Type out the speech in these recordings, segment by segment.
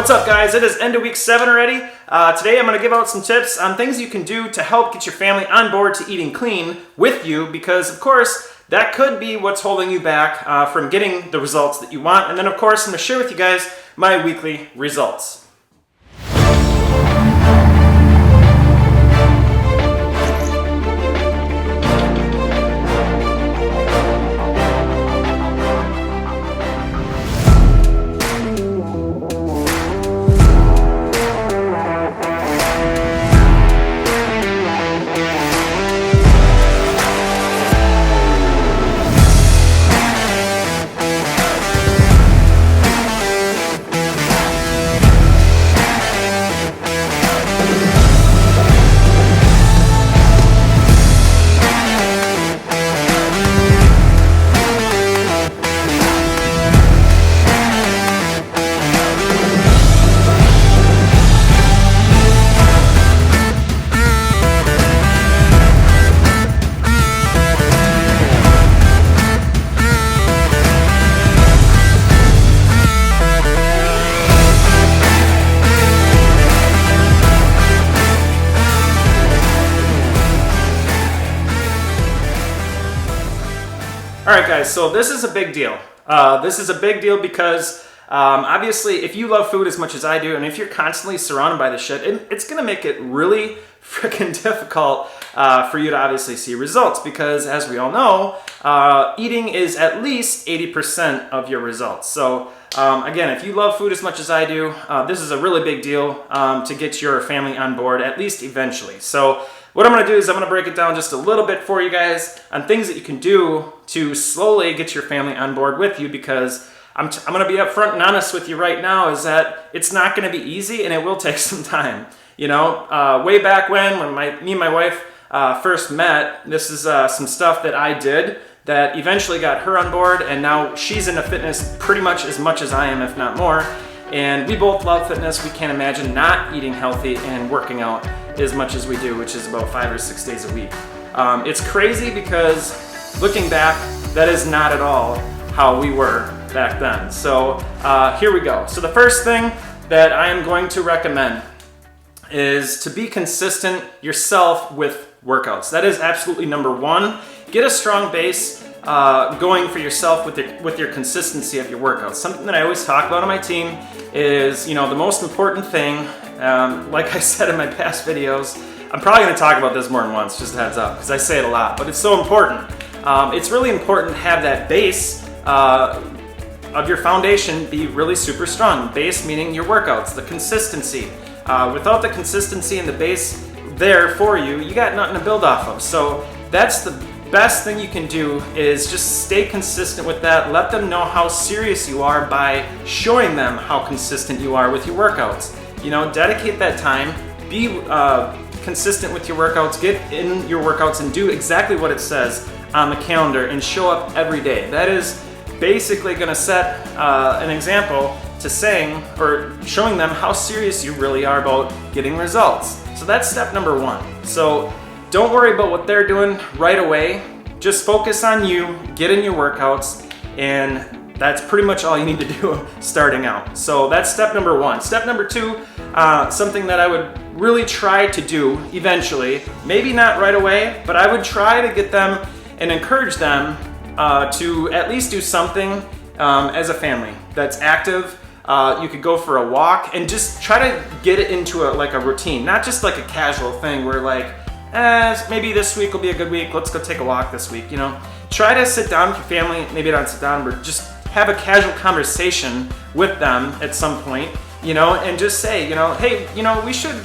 What's up, guys? It is end of week 7 already. Today I'm going to give out some tips on things you can do to help get your family on board to eating clean with you, because of course that could be what's holding you back from getting the results that you want. And then of course I'm going to share with you guys my weekly results. Alright guys, so this is a big deal. This is a big deal because obviously if you love food as much as I do, and if you're constantly surrounded by this shit, it's going to make it really freaking difficult for you to obviously see results, because as we all know, eating is at least 80% of your results. So again, if you love food as much as I do, this is a really big deal to get your family on board, at least eventually. So what I'm going to do is I'm going to break it down just a little bit for you guys on things that you can do to slowly get your family on board with you, because I'm going to be upfront and honest with you right now is that it's not going to be easy and it will take some time. You know, way back when me and my wife first met, this is some stuff that I did that eventually got her on board, and now she's into fitness pretty much as I am, if not more. And we both love fitness. We can't imagine not eating healthy and working out as much as we do, which is about 5 or 6 days a week. It's crazy because looking back, that is not at all how we were back then. So here we go. So the first thing that I am going to recommend is to be consistent yourself with workouts. That is absolutely number one. Get a strong base going for yourself with your consistency of your workouts. Something that I always talk about on my team is, you know, the most important thing, like I said in my past videos, I'm probably going to talk about this more than once, just a heads up, because I say it a lot, but it's so important. It's really important to have that base of your foundation be really super strong. Base meaning your workouts, the consistency. Without the consistency and the base there for you, you got nothing to build off of. So that's the best thing you can do, is just stay consistent with that. Let them know how serious you are by showing them how consistent you are with your workouts. You know, dedicate that time, be consistent with your workouts, get in your workouts and do exactly what it says on the calendar and show up every day. That is basically going to set an example to saying or showing them how serious you really are about getting results. So that's step number one. So don't worry about what they're doing right away. Just focus on you, get in your workouts, and that's pretty much all you need to do starting out. So that's step number one. Step number two, something that I would really try to do eventually, maybe not right away, but I would try to get them and encourage them to at least do something as a family that's active. You could go for a walk and just try to get it into like a routine, not just like a casual thing where like, maybe this week will be a good week, let's go take a walk this week, you know. Try to sit down with your family, maybe not sit down, but just have a casual conversation with them at some point, you know, and just say, you know, hey, you know, we should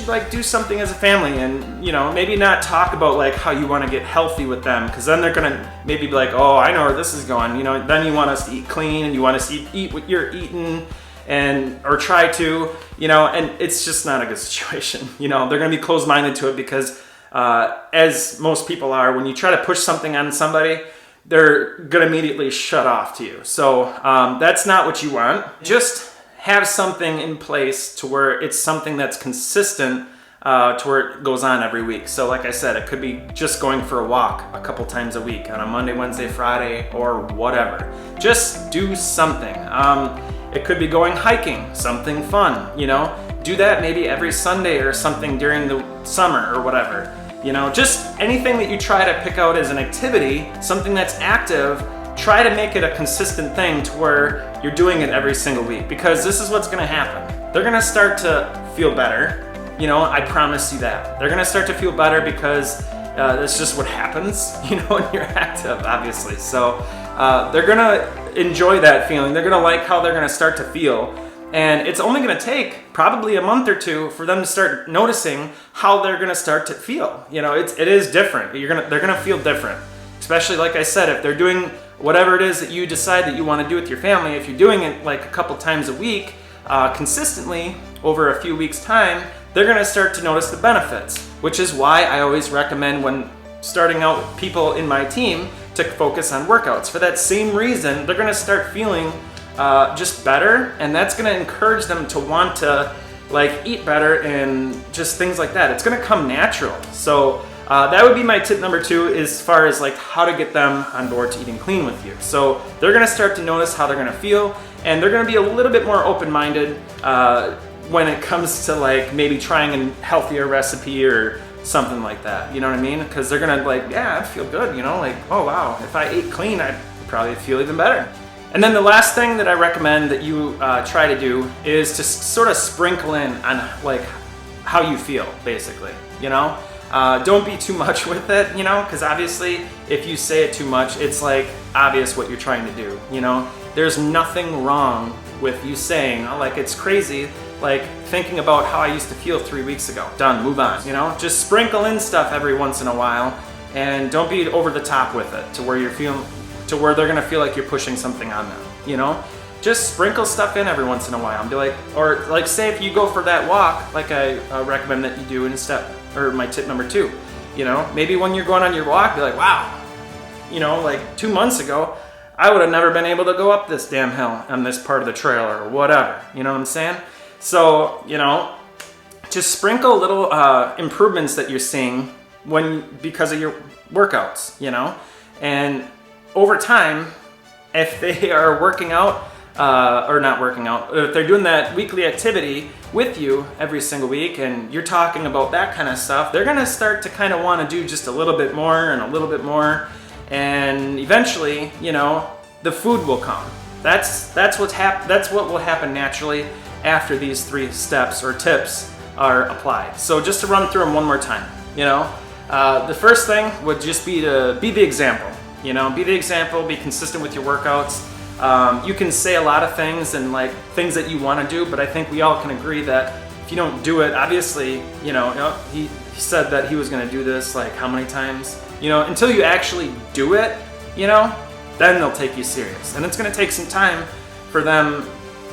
like do something as a family, and, you know, maybe not talk about like how you want to get healthy with them, because then they're gonna maybe be like, oh, I know where this is going, you know. Then you want us to eat clean and you want us to eat what you're eating, and or try to, you know, and it's just not a good situation. You know, they're gonna be closed-minded to it because as most people are, when you try to push something on somebody, they're gonna immediately shut off to you. So that's not what you want. Just have something in place to where it's something that's consistent to where it goes on every week. So like I said, it could be just going for a walk a couple times a week on a Monday, Wednesday, Friday, or whatever. Just do something. It could be going hiking, something fun, you know? Do that maybe every Sunday or something during the summer or whatever. You know, just anything that you try to pick out as an activity, something that's active, try to make it a consistent thing to where you're doing it every single week, because this is what's gonna happen. They're gonna start to feel better. You know, I promise you that. They're gonna start to feel better because that's just what happens, you know, when you're active, obviously. So they're gonna enjoy that feeling. They're gonna like how they're gonna start to feel. And it's only gonna take probably a month or two for them to start noticing how they're gonna start to feel. You know, it is different. They're gonna feel different. Especially, like I said, if they're doing whatever it is that you decide that you wanna do with your family, if you're doing it like a couple times a week, consistently over a few weeks' time, they're gonna start to notice the benefits, which is why I always recommend when starting out with people in my team to focus on workouts. For that same reason, they're gonna start feeling just better, and that's gonna encourage them to want to like eat better and just things like that. It's gonna come natural. So that would be my tip number 2 as far as like how to get them on board to eating clean with you. So they're gonna start to notice how they're gonna feel, and they're gonna be a little bit more open-minded when it comes to like maybe trying a healthier recipe or something like that. You know what I mean? Because they're gonna like, yeah, I feel good, you know, like, oh wow, if I ate clean, I'd probably feel even better. And then the last thing that I recommend that you try to do is to sort of sprinkle in on like how you feel, basically, you know? Don't be too much with it, you know, because obviously if you say it too much, it's like obvious what you're trying to do, you know? There's nothing wrong with you saying, oh, like, it's crazy, like thinking about how I used to feel 3 weeks ago. Done, move on, you know? Just sprinkle in stuff every once in a while, and don't be over the top with it to where they're gonna feel like you're pushing something on them, you know? Just sprinkle stuff in every once in a while and be like, or like say if you go for that walk, like I recommend that you do in my tip number 2, you know? Maybe when you're going on your walk, be like, wow, you know, like 2 months ago, I would have never been able to go up this damn hill on this part of the trail or whatever, you know what I'm saying? So, you know, just sprinkle little improvements that you're seeing because of your workouts, you know? And over time, if they are working out, or not working out, if they're doing that weekly activity with you every single week and you're talking about that kind of stuff, they're gonna start to kind of want to do just a little bit more and a little bit more, and eventually, you know, the food will come. That's what will happen naturally after these 3 steps or tips are applied. So just to run through them one more time, you know, the first thing would just be to be the example. You know, be the example, be consistent with your workouts. You can say a lot of things and like things that you want to do, but I think we all can agree that if you don't do it, obviously, you know, he said that he was going to do this like how many times? You know, until you actually do it, you know, then they'll take you serious. And it's going to take some time for them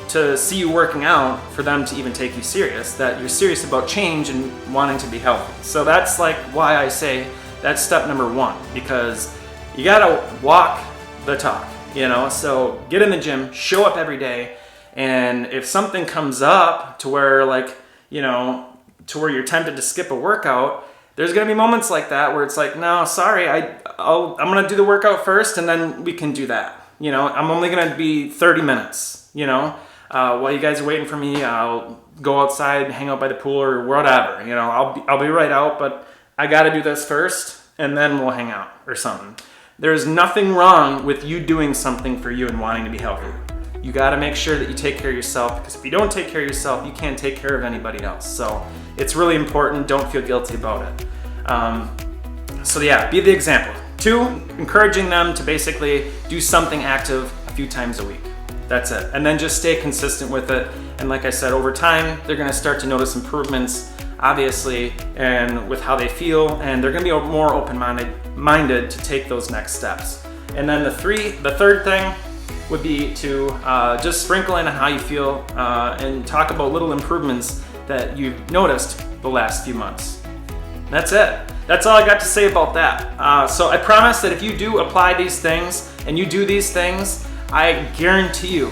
to see you working out, for them to even take you serious, that you're serious about change and wanting to be healthy. So that's like why I say that's step number 1, because you gotta walk the talk, you know? So get in the gym, show up every day, and if something comes up to where like, you know, to where you're tempted to skip a workout, there's gonna be moments like that where it's like, no, sorry, I'm gonna do the workout first and then we can do that. You know, I'm only gonna be 30 minutes, you know? While you guys are waiting for me, I'll go outside, hang out by the pool or whatever, you know, I'll be right out, but I gotta do this first and then we'll hang out or something. There's nothing wrong with you doing something for you and wanting to be healthy. You gotta make sure that you take care of yourself, because if you don't take care of yourself, you can't take care of anybody else. So it's really important, don't feel guilty about it. So yeah, be the example. 2, encouraging them to basically do something active a few times a week. That's it. And then just stay consistent with it. And like I said, over time, they're gonna start to notice improvements, obviously, and with how they feel, and they're gonna be more open-minded to take those next steps. And then the third thing would be to just sprinkle in on how you feel and talk about little improvements that you've noticed the last few months. That's it. That's all I got to say about that. So I promise that if you do apply these things and you do these things, I guarantee you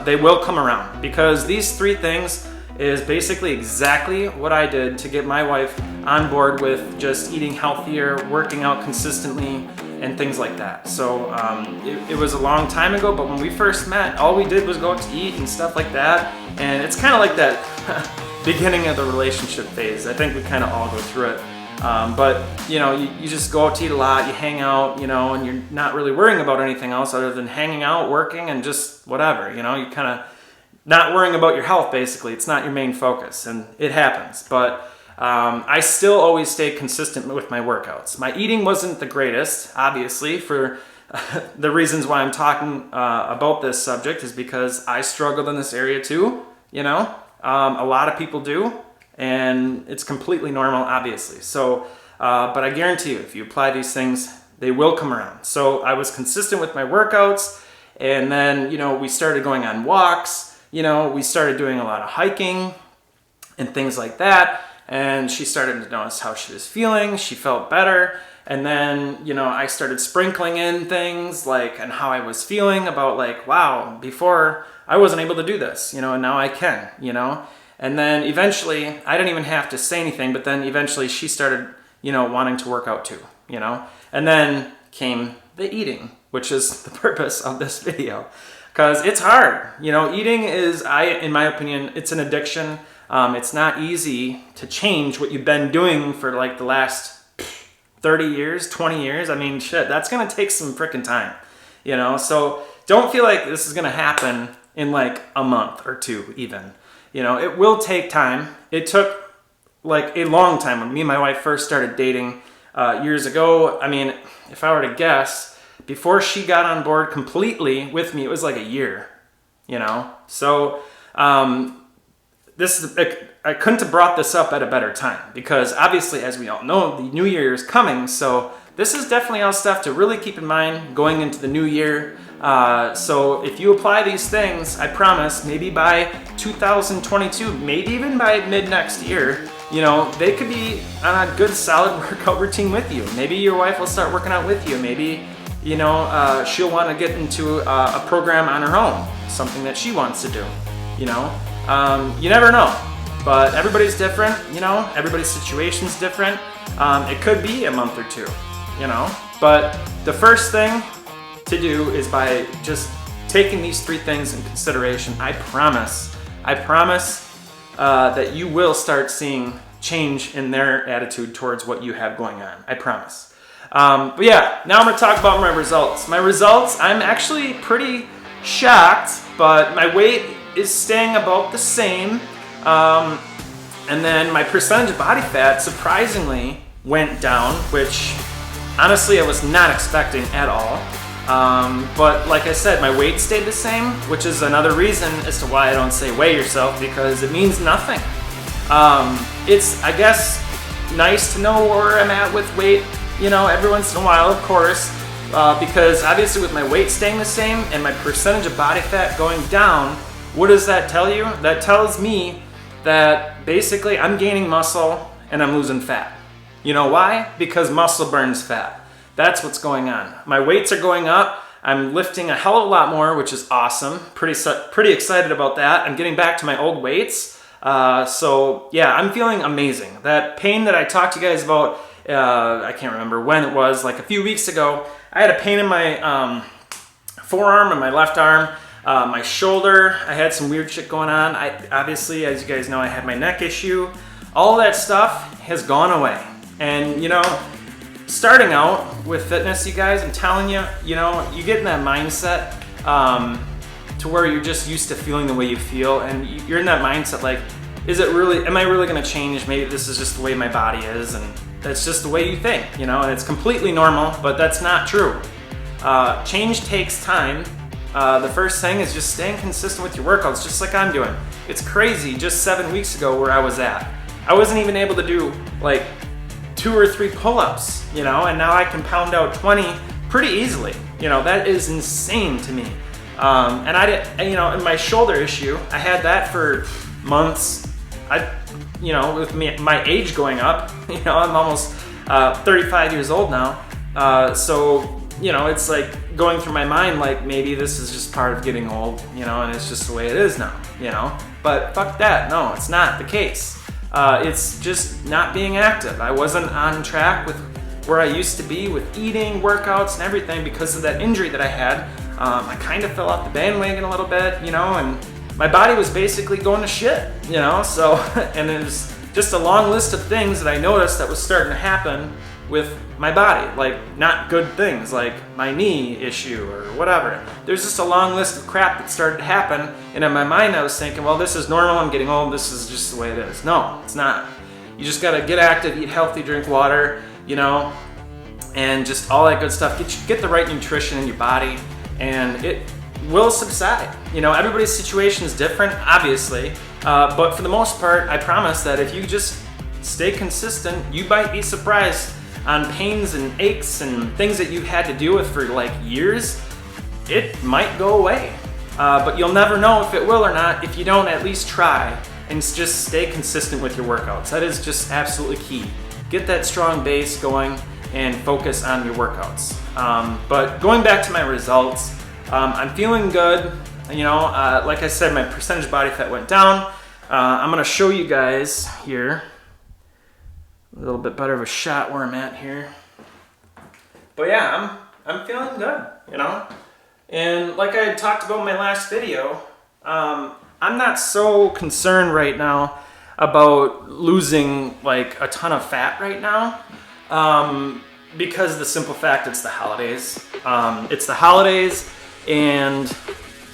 they will come around, because these 3 things is basically exactly what I did to get my wife on board with just eating healthier, working out consistently, and things like that. So it was a long time ago, but when we first met, all we did was go out to eat and stuff like that. And it's kind of like that beginning of the relationship phase. I think we kind of all go through it. But you just go out to eat a lot, you hang out, and you're not really worrying about anything else other than hanging out, working, and just whatever, you kind of not worrying about your health, basically. It's not your main focus, and it happens. But I still always stay consistent with my workouts. My eating wasn't the greatest, obviously, for the reasons why I'm talking about this subject is because I struggled in this area too, a lot of people do. And it's completely normal, obviously. So, but I guarantee you, if you apply these things, they will come around. So I was consistent with my workouts, and then, we started going on walks, we started doing a lot of hiking and things like that. And she started to notice how she was feeling. She felt better. And then, I started sprinkling in things like, and how I was feeling about like, wow, before I wasn't able to do this, and now I can, And then eventually, I didn't even have to say anything, but then eventually she started, wanting to work out too, And then came the eating, which is the purpose of this video. Because it's hard, eating is, in my opinion, it's an addiction. It's not easy to change what you've been doing for like the last 30 years, 20 years. I mean, shit, that's going to take some freaking time, So don't feel like this is going to happen in like a month or two even. It will take time. It took like a long time. When me and my wife first started dating years ago, I mean, if I were to guess, before she got on board completely with me, it was like a year, So I couldn't have brought this up at a better time because obviously, as we all know, the new year is coming. So this is definitely all stuff to really keep in mind going into the new year. So if you apply these things, I promise, maybe by 2022, maybe even by mid next year, they could be on a good solid workout routine with you. Maybe your wife will start working out with you. Maybe, she'll want to get into a program on her own, something that she wants to do, You never know, but everybody's different, everybody's situation's different. It could be a month or two, but the first thing to do is by just taking these three things in consideration. I promise that you will start seeing change in their attitude towards what you have going on. I promise. But yeah, now I'm going to talk about my results. My results, I'm actually pretty shocked, but my weight is staying about the same. And then my percentage of body fat surprisingly went down, which honestly I was not expecting at all. But like I said, my weight stayed the same, which is another reason as to why I don't say weigh yourself, because it means nothing. It's, I guess, nice to know where I'm at with weight, every once in a while, of course, because obviously with my weight staying the same and my percentage of body fat going down, what does that tell you? That tells me that basically I'm gaining muscle and I'm losing fat. You know why? Because muscle burns fat. That's what's going on. My weights are going up. I'm lifting a hell of a lot more, which is awesome. Pretty excited about that. I'm getting back to my old weights. So yeah, I'm feeling amazing. That pain that I talked to you guys about, I can't remember when it was, like a few weeks ago, I had a pain in my forearm and my left arm. My shoulder, I had some weird shit going on. Obviously, as you guys know, I had my neck issue. All that stuff has gone away. And starting out with fitness, you guys, I'm telling you, you get in that mindset to where you're just used to feeling the way you feel, and you're in that mindset like, am I really gonna change? Maybe this is just the way my body is, and that's just the way you think, and it's completely normal, but that's not true. Change takes time. The first thing is just staying consistent with your workouts, just like I'm doing. It's crazy, just 7 weeks ago where I was at. I wasn't even able to do like 2 or 3 pull-ups, and now I can pound out 20 pretty easily. That is insane to me. And I did, in my shoulder issue, I had that for months. With my age going up, I'm almost 35 years old now. So it's like going through my mind, like maybe this is just part of getting old, and it's just the way it is now, But fuck that, no, it's not the case. It's just not being active. I wasn't on track with where I used to be with eating, workouts, and everything because of that injury that I had. I kind of fell off the bandwagon a little bit, you know, and my body was basically going to shit, you know, so, and it was just a long list of things that I noticed that was starting to happen with my body, like not good things, like my knee issue or whatever. There's just a long list of crap that started to happen, and in my mind I was thinking, well, this is normal, I'm getting old, this is just the way it is. No, it's not. You just gotta get active, eat healthy, drink water, you know, and just all that good stuff. Get the right nutrition in your body, and it will subside. You know, everybody's situation is different, obviously, but for the most part, I promise that if you just stay consistent, you might be surprised on pains and aches and things that you've had to deal with for like years. It might go away, but you'll never know if it will or not if you don't at least try and just stay consistent with your workouts. That is just absolutely key. Get that strong base going and focus on your workouts. But going back to my results, I'm feeling good. You know, like I said, my percentage body fat went down. I'm gonna show you guys here a little bit better of a shot where I'm at here. But yeah, I'm feeling good, you know? And like I talked about in my last video, I'm not so concerned right now about losing like a ton of fat right now, because of the simple fact it's the holidays. It's the holidays, and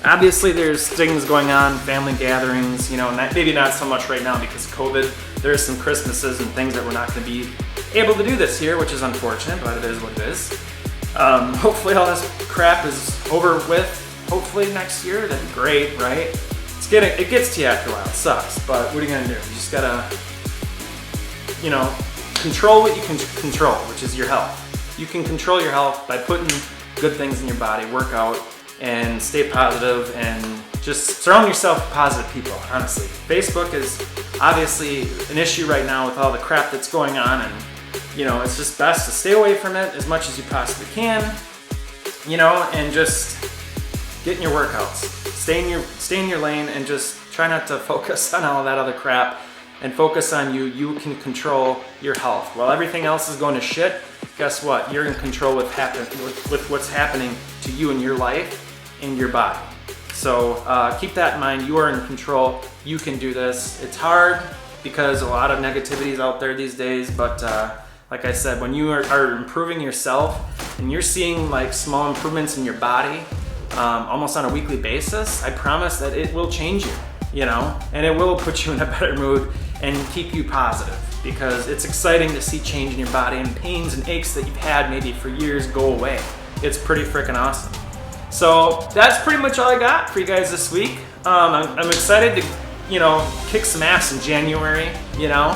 obviously there's things going on, family gatherings, you know, maybe not so much right now because of COVID. There's some Christmases and things that we're not going to be able to do this year, which is unfortunate, but it is what it is. Hopefully all this crap is over with. Hopefully next year, that'd be great, right? It gets to you after a while. It sucks, but what are you going to do? You just got to, you know, control what you can control, which is your health. You can control your health by putting good things in your body, work out, and stay positive, and just surround yourself with positive people, honestly. Facebook is obviously an issue right now with all the crap that's going on, and you know, it's just best to stay away from it as much as you possibly can, you know, and just get in your workouts. Stay in your lane and just try not to focus on all of that other crap and focus on you. You can control your health. While everything else is going to shit, guess what? You're in control with what's happening to you in your life, in your body. So keep that in mind. You are in control. You can do this. It's hard because a lot of negativity is out there these days, but like I said, when you are improving yourself and you're seeing like small improvements in your body almost on a weekly basis, I promise that it will change you, you know, and it will put you in a better mood and keep you positive, because it's exciting to see change in your body and pains and aches that you've had maybe for years go away. It's pretty freaking awesome. So that's pretty much all I got for you guys this week. I'm excited to, you know, kick some ass in January, you know.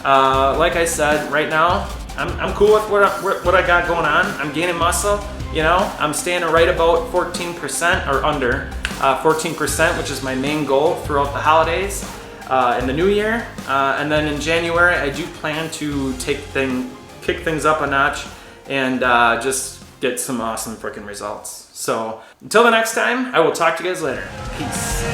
Like I said, right now, I'm cool with what I got going on. I'm gaining muscle, you know. I'm staying right about 14% or under 14%, which is my main goal throughout the holidays in the new year. And then in January, I do plan to kick things up a notch and just get some awesome freaking results. So until the next time, I will talk to you guys later. Peace.